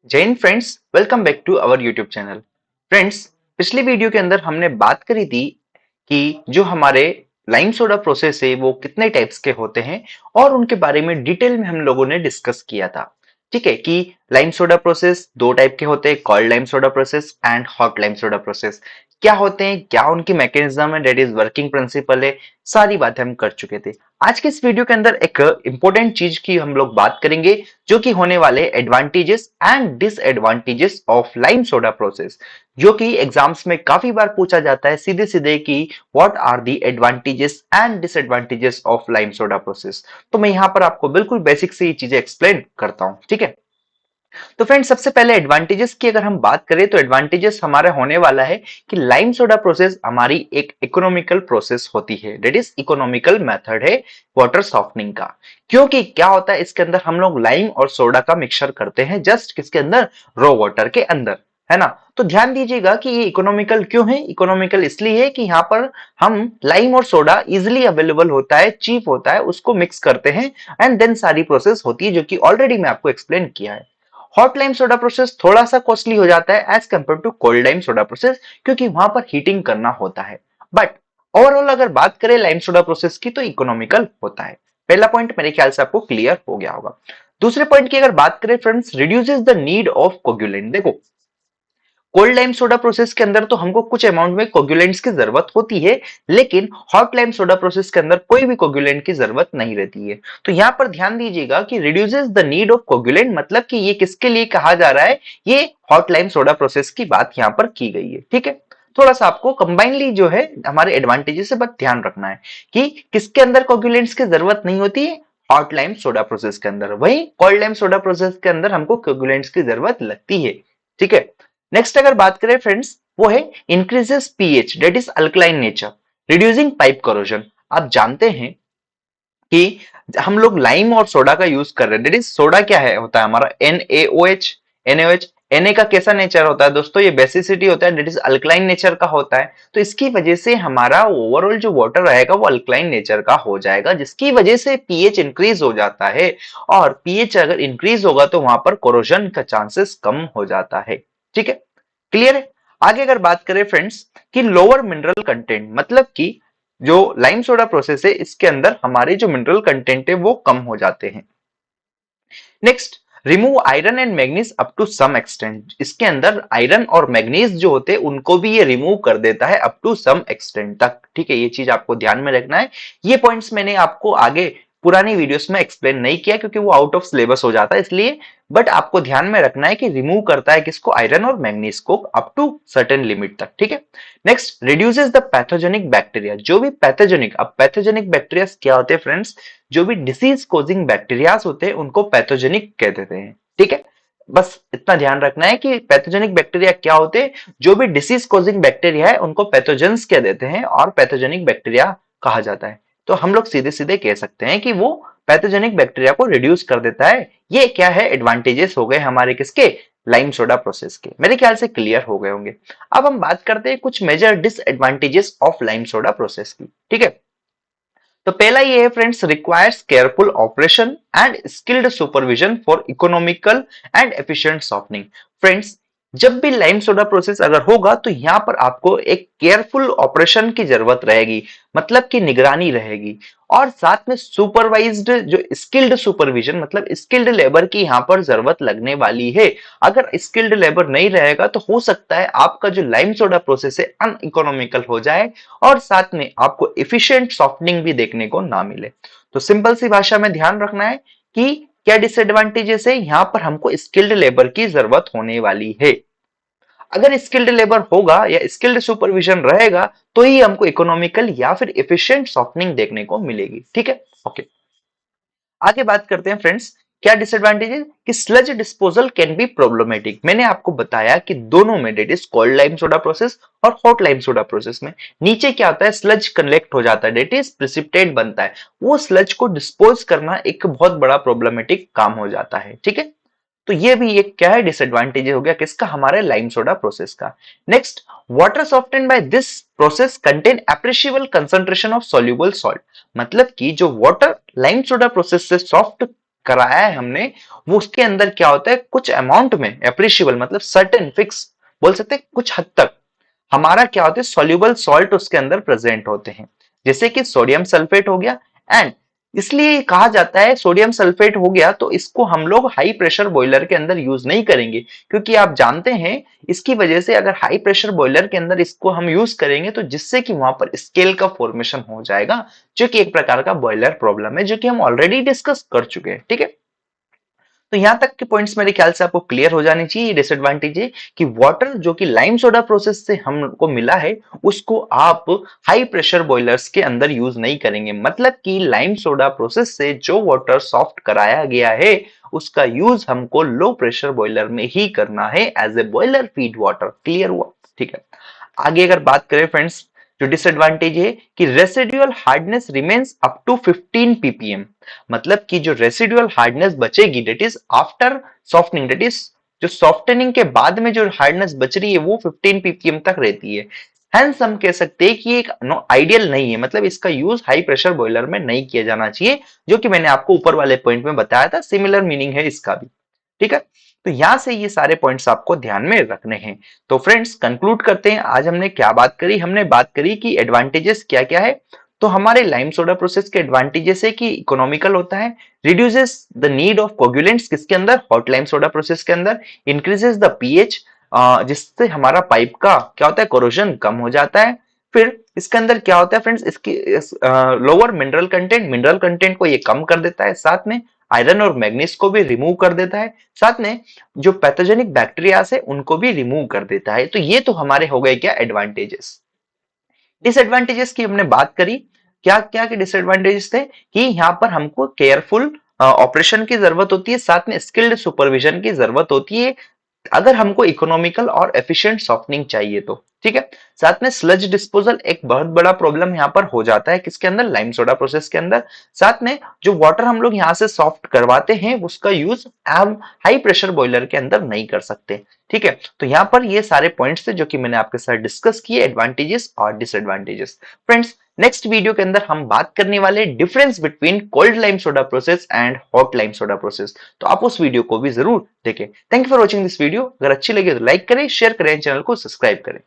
जय Hind friends, welcome back to our YouTube channel. Friends, पिछली video के अंदर हमने बात करी थी कि जो हमारे लाइम सोडा प्रोसेस है वो कितने टाइप्स के होते हैं और उनके बारे में डिटेल में हम लोगों ने डिस्कस किया था। ठीक है कि लाइम सोडा प्रोसेस दो टाइप के होते हैं, cold lime soda process and hot lime soda process. क्या होते हैं, क्या उनकी मैकेनिज्म है, दैट इज वर्किंग प्रिंसिपल है, सारी बातें हम कर चुके थे। आज के इस वीडियो के अंदर एक इंपॉर्टेंट चीज की हम लोग बात करेंगे, जो कि होने वाले advantages and disadvantages of lime soda process, जो कि एग्जाम्स में काफी बार पूछा जाता है सीधे सीधे कि what are the advantages and disadvantages of lime soda process. तो मैं यहां पर आपको बिल्कुल बेसिक से ये चीजें एक्सप्लेन करता हूं। ठीक है, तो फ्रेंड्स, सबसे पहले एडवांटेजेस की अगर हम बात करें तो एडवांटेजेस हमारा होने वाला है कि लाइम सोडा प्रोसेस हमारी एक इकोनॉमिकल प्रोसेस होती है, दैट इज इकोनॉमिकल मेथड है वाटर सॉफ्टनिंग का। क्योंकि क्या होता है, इसके अंदर हम लोग लाइम और सोडा का मिक्सचर करते हैं, जस्ट किसके अंदर, रो वाटर के अंदर, है ना। तो ध्यान दीजिएगा कि ये इकोनॉमिकल क्यों है। इकोनॉमिकल इसलिए है कि यहाँ पर हम लाइम और सोडा इजिली अवेलेबल होता है, चीप होता है, उसको मिक्स करते हैं एंड देन सारी प्रोसेस होती है, जो कि ऑलरेडी मैं आपको एक्सप्लेन किया है। हॉट लाइम सोडा प्रोसेस थोड़ा सा कॉस्टली हो जाता है as compare to cold lime soda process, क्योंकि वहां पर हीटिंग करना होता है। बट ओवरऑल अगर बात करें लाइम सोडा प्रोसेस की, तो इकोनॉमिकल होता है। पहला पॉइंट मेरे ख्याल से आपको क्लियर हो गया होगा। दूसरे पॉइंट की अगर बात करें friends, reduces the need of coagulant. देखो, कोल्ड लाइम सोडा प्रोसेस के अंदर तो हमको कुछ अमाउंट में कोगुलेंट्स की जरूरत होती है, लेकिन हॉट लाइम सोडा प्रोसेस के अंदर कोई भी कोगुलेंट की जरूरत नहीं रहती है। तो यहां पर ध्यान दीजिएगा कि reduces the need of coagulant, मतलब कि ये किसके लिए कहा जा रहा है, ये हॉट लाइम सोडा प्रोसेस की बात यहां पर की गई है। ठीक है, थोड़ा सा आपको कंबाइनली जो है हमारे एडवांटेजेस से बस ध्यान रखना है कि किसके अंदर कोगुलेंट्स की जरूरत नहीं होती है, हॉट लाइम सोडा प्रोसेस के अंदर। वहीं कोल्ड लाइम सोडा प्रोसेस के अंदर हमको कोगुलेंट्स की जरूरत लगती है। ठीक है, नेक्स्ट अगर बात करें फ्रेंड्स, वो है increases pH, that is alkaline nature, reducing pipe corrosion. आप जानते हैं कि हम लोग लाइम और सोडा का यूज कर रहे हैं, दैट इज सोडा क्या है, होता है हमारा NaOH। NaOH, Na का कैसा नेचर होता है दोस्तों, ये बेसिसिटी होता है, दैट इज अल्कलाइन नेचर का होता है। तो इसकी वजह से हमारा ओवरऑल जो वाटर रहेगा वो अल्कलाइन नेचर का हो जाएगा, जिसकी वजह से पीएच इंक्रीज हो जाता है। और पीएच अगर इंक्रीज होगा तो वहां पर कोरोजन का चांसेस कम हो जाता है। ठीक है, क्लियर है। आगे अगर बात करें फ्रेंड्स कि लोअर मिनरल कंटेंट, मतलब कि जो लाइम सोडा प्रोसेस है इसके अंदर हमारे जो मिनरल कंटेंट है वो कम हो जाते हैं। Next, remove iron and manganese up to some extent. इसके अंदर आयरन और मैग्नीज जो होते हैं उनको भी ये रिमूव कर देता है अप टू सम एक्सटेंट तक। ठीक है, ये चीज आपको ध्यान में रखना है। ये पॉइंट्स मैंने आपको आगे पुरानी वीडियोस में एक्सप्लेन नहीं किया, क्योंकि वो आउट ऑफ सिलेबस हो जाता है इसलिए। बट आपको ध्यान में रखना है कि रिमूव करता है किसको, आयरन और मैग्नीज को अप टू सर्टेन लिमिट तक। ठीक है, next, reduces the pathogenic bacteria. जो भी पैथोजेनिक, अब पैथोजेनिक बैक्टीरिया क्या होते हैं फ्रेंड्स, जो भी डिसीज कोजिंग बैक्टीरियाज होते हैं उनको पैथोजेनिक कह देते हैं। ठीक है, बस इतना ध्यान रखना है कि पैथोजेनिक बैक्टीरिया क्या होते हैं। जो भी डिसीज कोजिंग बैक्टीरिया है उनको पैथोजेंस कह देते हैं और पैथोजेनिक बैक्टीरिया कहा जाता है। तो हम लोग सीधे सीधे कह सकते हैं कि वो पैथोजेनिक बैक्टीरिया को रिड्यूस कर देता है। ये क्या है, एडवांटेजेस हो गए हमारे किसके, लाइम सोडा प्रोसेस के। मेरे ख्याल से क्लियर हो गए होंगे। अब हम बात करते हैं कुछ major disadvantages of lime soda process की। ठीक है, तो पहला ये है friends, requires careful operation and skilled supervision for economical and efficient softening. Friends, जब भी लाइम सोडा प्रोसेस अगर होगा तो यहां पर आपको एक केयरफुल ऑपरेशन की जरूरत रहेगी, मतलब कि निगरानी रहेगी। और साथ में सुपरवाइज्ड जो स्किल्ड सुपरविजन, मतलब स्किल्ड लेबर की यहां पर जरूरत लगने वाली है। अगर स्किल्ड लेबर नहीं रहेगा तो हो सकता है आपका जो लाइम सोडा प्रोसेस है अनइकोनॉमिकल हो जाए और साथ में आपको एफिशिएंट सॉफ्टनिंग भी देखने को ना मिले। तो सिंपल सी भाषा में ध्यान रखना है कि क्या डिसएडवांटेजेस है, यहां पर हमको स्किल्ड लेबर की जरूरत होने वाली है। अगर स्किल्ड लेबर होगा या स्किल्ड सुपरविजन रहेगा तो ही हमको इकोनॉमिकल या फिर एफिशिएंट सॉफ्टनिंग देखने को मिलेगी। ठीक है, ओके। आगे बात करते हैं फ्रेंड्स, क्या डिसएडवांटेज है कि sludge disposal can be problematic. मैंने आपको बताया कि दोनों में, that is cold lime soda process और हॉट लाइम सोडा प्रोसेस में, नीचे क्या होता है, स्लज कलेक्ट हो जाता है, डेट इज प्रिसिपिटेट बनता है। वो स्लज को डिस्पोज करना एक बहुत बड़ा प्रॉब्लमेटिक काम हो जाता है। ठीक है, तो ये भी एक क्या है, डिसएडवांटेज हो गया किसका, हमारे लाइम सोडा प्रोसेस का। Next, water soften by this process contain appreciable concentration of soluble salt. मतलब कि जो वाटर लाइम सोडा प्रोसेस से सॉफ्ट कराया है हमने, वो उसके अंदर क्या होता है, कुछ अमाउंट में एप्रिशिएबल मतलब सर्टेन फिक्स बोल सकते हैं, कुछ हद तक हमारा क्या होता है सोल्यूबल सॉल्ट उसके अंदर प्रेजेंट होते हैं, जैसे कि सोडियम सल्फेट हो गया। एंड इसलिए कहा जाता है सोडियम सल्फेट हो गया तो इसको हम लोग हाई प्रेशर बॉयलर के अंदर यूज नहीं करेंगे, क्योंकि आप जानते हैं इसकी वजह से अगर हाई प्रेशर बॉयलर के अंदर इसको हम यूज करेंगे तो जिससे कि वहां पर स्केल का फॉर्मेशन हो जाएगा, जो कि एक प्रकार का बॉयलर प्रॉब्लम है, जो कि हम ऑलरेडी डिस्कस कर चुके हैं। ठीक है, तो यहां तक के पॉइंट्स मेरे ख्याल से आपको क्लियर हो जाने चाहिए। डिसएडवांटेज है कि वाटर जो कि लाइम सोडा प्रोसेस से हमको मिला है उसको आप हाई प्रेशर बॉयलर्स के अंदर यूज नहीं करेंगे, मतलब कि लाइम सोडा प्रोसेस से जो वाटर सॉफ्ट कराया गया है उसका यूज हमको लो प्रेशर बॉयलर में ही करना है as a boiler feed water. Clear हुआ? ठीक है, आगे अगर बात करें फ्रेंड्स, जो डिसएडवांटेज है कि residual hardness remains up to 15 ppm, मतलब कि जो रेसिडुअल हार्डनेस बचेगी that is after softening, that is जो सॉफ्टनिंग के बाद में जो हार्डनेस बच रही है वो 15 ppm तक रहती है। हेंस हम कह सकते हैं कि एक आइडियल नहीं है, मतलब इसका यूज हाई प्रेशर बॉयलर में नहीं किया जाना चाहिए, जो कि मैंने आपको ऊपर वाले पॉइंट में बताया था, सिमिलर मीनिंग है इसका भी। ठीक है, तो यहां से ये सारे पॉइंट्स आपको ध्यान में रखने हैं। तो फ्रेंड्स कंक्लूड करते हैं, आज हमने क्या बात करी, हमने बात करी कि एडवांटेजेस क्या क्या है। तो हमारे लाइम सोडा प्रोसेस के एडवांटेजेस है कि इकोनॉमिकल होता है, reduces the need of coagulants किसके अंदर, हॉट लाइम सोडा प्रोसेस के अंदर, इंक्रीजेस द पीएच जिससे हमारा पाइप का क्या होता है कोरोजन कम हो जाता है। फिर इसके अंदर क्या होता है फ्रेंड्स, इसकी लोअर मिनरल कंटेंट को ये कम कर देता है, साथ में आयरन और मैग्नीज को भी रिमूव कर देता है, साथ में जो पैथोजेनिक बैक्टीरिया है उनको भी रिमूव कर देता है। तो ये तो हमारे हो गए क्या एडवांटेजेस। डिसएडवांटेजेस की हमने बात करी, क्या क्या के डिसएडवांटेजेस थे कि यहाँ पर हमको केयरफुल ऑपरेशन की जरूरत होती है, साथ में स्किल्ड सुपरविजन की जरूरत होती है अगर हमको इकोनॉमिकल और एफिशिएंट सॉफ्टनिंग चाहिए तो। ठीक है, साथ में स्लज डिस्पोजल एक बहुत बड़ा प्रॉब्लम यहाँ पर हो जाता है किसके अंदर, लाइम सोडा प्रोसेस के अंदर। साथ में जो वाटर हम लोग यहाँ से सॉफ्ट करवाते हैं उसका यूज हम हाई प्रेशर बॉयलर के अंदर नहीं कर सकते। ठीक है, तो यहाँ पर ये सारे पॉइंट्स थे जो कि मैंने आपके साथ डिस्कस किए, एडवांटेजेस और डिसएडवांटेजेस। फ्रेंड्स नेक्स्ट वीडियो के अंदर हम बात करने वाले difference between cold lime soda process and hot lime soda process, तो आप उस वीडियो को भी जरूर देखें। Thank you for watching this video. अगर अच्छी लगे तो लाइक करें, शेयर करें, चैनल को सब्सक्राइब करें।